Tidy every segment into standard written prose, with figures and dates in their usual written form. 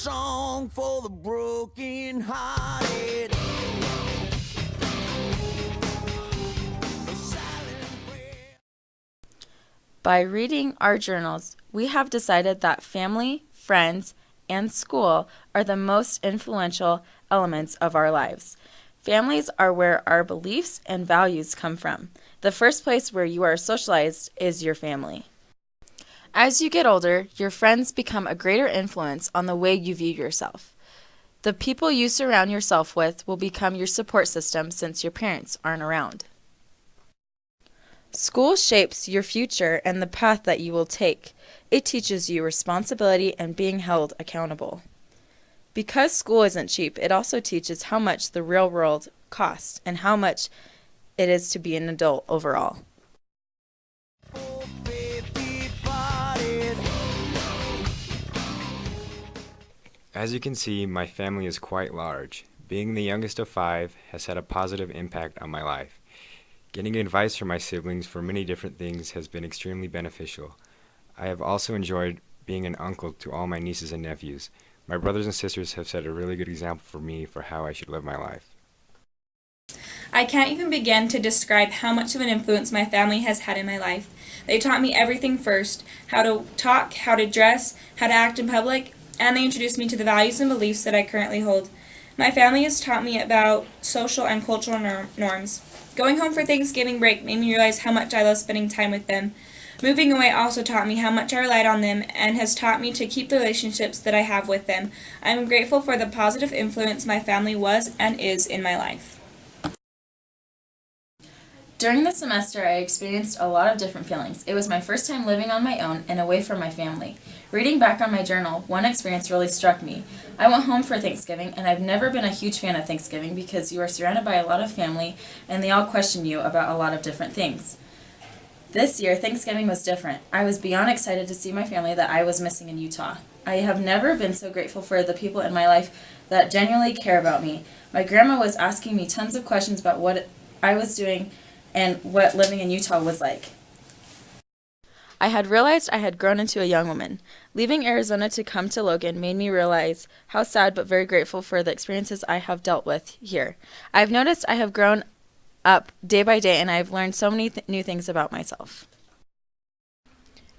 song for the broken hearted. By reading our journals, we have decided that family, friends, and school are the most influential elements of our lives. Families are where our beliefs and values come from. The first place where you are socialized is your family. As you get older, your friends become a greater influence on the way you view yourself. The people you surround yourself with will become your support system since your parents aren't around. School shapes your future and the path that you will take. It teaches you responsibility and being held accountable. Because school isn't cheap, it also teaches how much the real world costs and how much it is to be an adult overall. As you can see, my family is quite large. Being the youngest of 5 has had a positive impact on my life. Getting advice from my siblings for many different things has been extremely beneficial. I have also enjoyed being an uncle to all my nieces and nephews. My brothers and sisters have set a really good example for me for how I should live my life. I can't even begin to describe how much of an influence my family has had in my life. They taught me everything first: how to talk, how to dress, how to act in public, and they introduced me to the values and beliefs that I currently hold. My family has taught me about social and cultural norms. Going home for Thanksgiving break made me realize how much I love spending time with them. Moving away also taught me how much I relied on them and has taught me to keep the relationships that I have with them. I am grateful for the positive influence my family was and is in my life. During the semester, I experienced a lot of different feelings. It was my first time living on my own and away from my family. Reading back on my journal, one experience really struck me. I went home for Thanksgiving, and I've never been a huge fan of Thanksgiving because you are surrounded by a lot of family, and they all question you about a lot of different things. This year, Thanksgiving was different. I was beyond excited to see my family that I was missing in Utah. I have never been so grateful for the people in my life that genuinely care about me. My grandma was asking me tons of questions about what I was doing and what living in Utah was like. I had realized I had grown into a young woman. Leaving Arizona to come to Logan made me realize how sad but very grateful for the experiences I have dealt with here. I've noticed I have grown up day by day and I have learned so many new things about myself.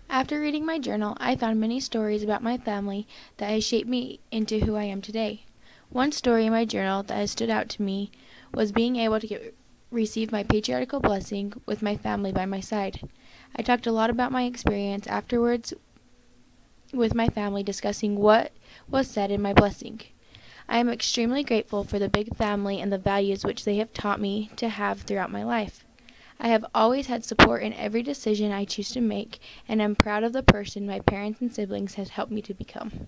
After reading my journal, I found many stories about my family that has shaped me into who I am today. One story in my journal that has stood out to me was being able to receive my patriarchal blessing with my family by my side. I talked a lot about my experience afterwards with my family, discussing what was said in my blessing. I am extremely grateful for the big family and the values which they have taught me to have throughout my life. I have always had support in every decision I choose to make, and I'm proud of the person my parents and siblings have helped me to become.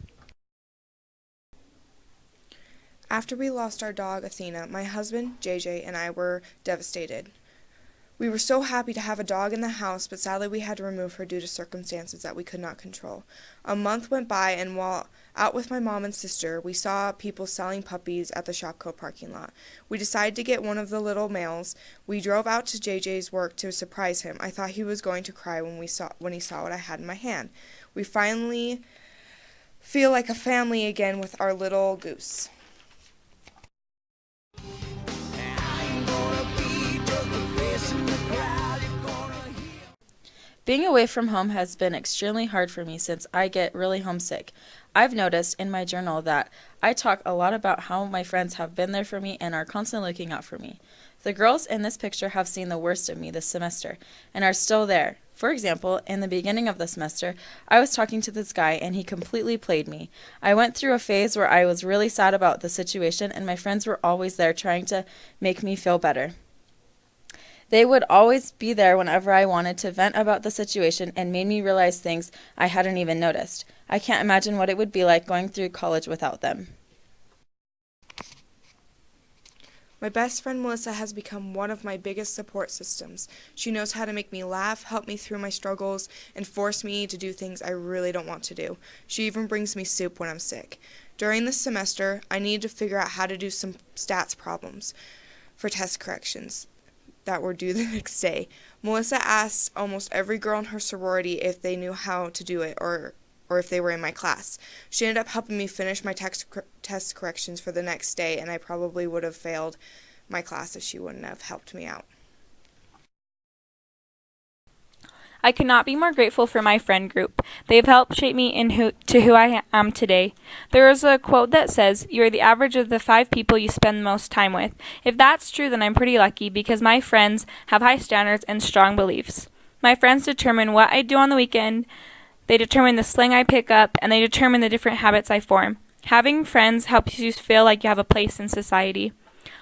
After we lost our dog, Athena, my husband, JJ, and I were devastated. We were so happy to have a dog in the house, but sadly we had to remove her due to circumstances that we could not control. A month went by, and while out with my mom and sister, we saw people selling puppies at the Shopco parking lot. We decided to get one of the little males. We drove out to JJ's work to surprise him. I thought he was going to cry when he saw what I had in my hand. We finally feel like a family again with our little goose. Being away from home has been extremely hard for me since I get really homesick. I've noticed in my journal that I talk a lot about how my friends have been there for me and are constantly looking out for me. The girls in this picture have seen the worst of me this semester and are still there. For example, in the beginning of the semester, I was talking to this guy and he completely played me. I went through a phase where I was really sad about the situation and my friends were always there trying to make me feel better. They would always be there whenever I wanted to vent about the situation and made me realize things I hadn't even noticed. I can't imagine what it would be like going through college without them. My best friend Melissa has become one of my biggest support systems. She knows how to make me laugh, help me through my struggles, and force me to do things I really don't want to do. She even brings me soup when I'm sick. During this semester, I needed to figure out how to do some stats problems for test corrections that were due the next day. Melissa asked almost every girl in her sorority if they knew how to do it or or if they were in my class. She ended up helping me finish my test corrections for the next day, and I probably would have failed my class if she wouldn't have helped me out. I could not be more grateful for my friend group. They have helped shape me to who I am today. There is a quote that says, "You are the average of the 5 people you spend the most time with." If that's true, then I'm pretty lucky because my friends have high standards and strong beliefs. My friends determine what I do on the weekend, they determine the slang I pick up, and they determine the different habits I form. Having friends helps you feel like you have a place in society.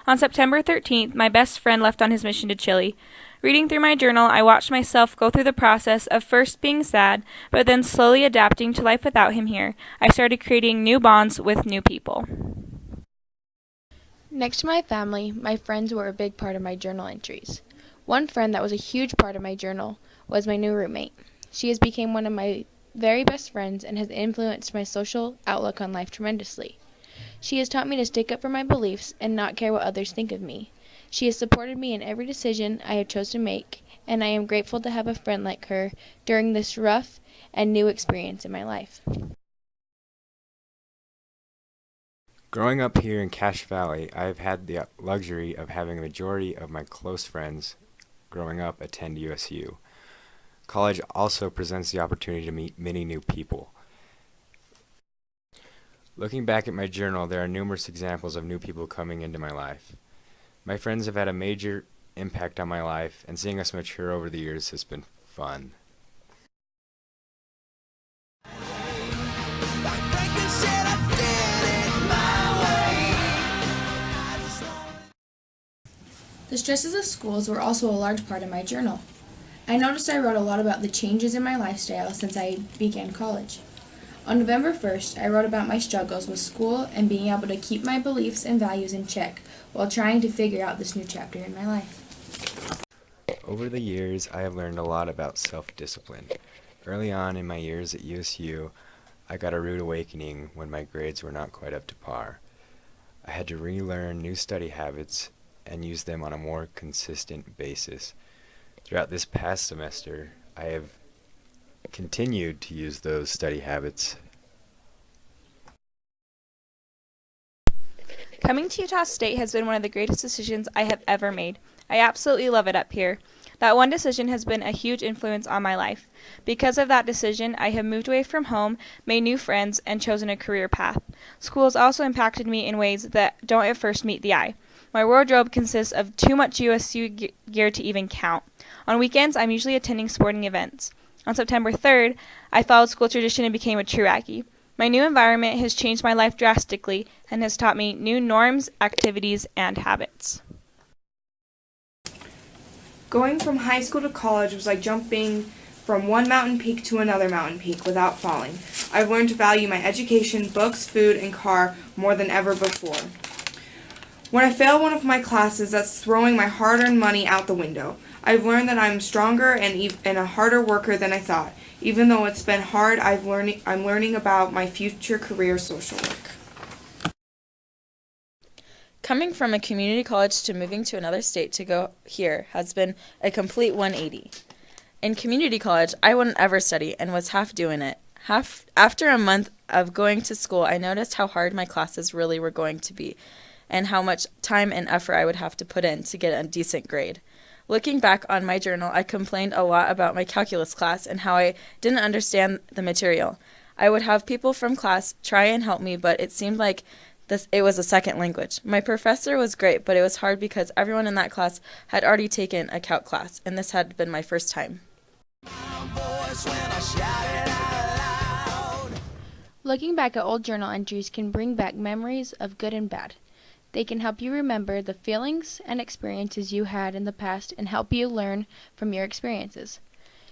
On September 13th, my best friend left on his mission to Chile. Reading through my journal, I watched myself go through the process of first being sad, but then slowly adapting to life without him here. I started creating new bonds with new people. Next to my family, my friends were a big part of my journal entries. One friend that was a huge part of my journal was my new roommate. She has become one of my very best friends and has influenced my social outlook on life tremendously. She has taught me to stick up for my beliefs and not care what others think of me. She has supported me in every decision I have chosen to make, and I am grateful to have a friend like her during this rough and new experience in my life. Growing up here in Cache Valley, I have had the luxury of having a majority of my close friends growing up attend USU. College also presents the opportunity to meet many new people. Looking back at my journal, there are numerous examples of new people coming into my life. My friends have had a major impact on my life, and seeing us mature over the years has been fun. The stresses of schools were also a large part of my journal. I noticed I wrote a lot about the changes in my lifestyle since I began college. On November 1st, I wrote about my struggles with school and being able to keep my beliefs and values in check while trying to figure out this new chapter in my life. Over the years, I have learned a lot about self-discipline. Early on in my years at USU, I got a rude awakening when my grades were not quite up to par. I had to relearn new study habits and use them on a more consistent basis. Throughout this past semester, I have continued to use those study habits. Coming to Utah State has been one of the greatest decisions I have ever made. I absolutely love it up here. That one decision has been a huge influence on my life. Because of that decision, I have moved away from home, made new friends, and chosen a career path. School has also impacted me in ways that don't at first meet the eye. My wardrobe consists of too much USU gear to even count. On weekends, I'm usually attending sporting events. On September 3rd, I followed school tradition and became a true Aggie. My new environment has changed my life drastically and has taught me new norms, activities, and habits. Going from high school to college was like jumping from one mountain peak to another mountain peak without falling. I've learned to value my education, books, food, and car more than ever before. When I fail one of my classes, that's throwing my hard-earned money out the window. I've learned that I'm stronger and a harder worker than I thought. Even though it's been hard, I'm learning about my future career, social work. Coming from a community college to moving to another state to go here has been a complete 180. In community college, I wouldn't ever study and was half doing it. After a month of going to school, I noticed how hard my classes really were going to be and how much time and effort I would have to put in to get a decent grade. Looking back on my journal, I complained a lot about my calculus class and how I didn't understand the material. I would have people from class try and help me, but it seemed like it was a second language. My professor was great, but it was hard because everyone in that class had already taken a calc class, and this had been my first time. Looking back at old journal entries can bring back memories of good and bad. They can help you remember the feelings and experiences you had in the past and help you learn from your experiences.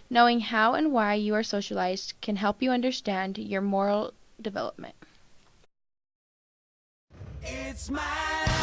Knowing how and why you are socialized can help you understand your moral development. It's my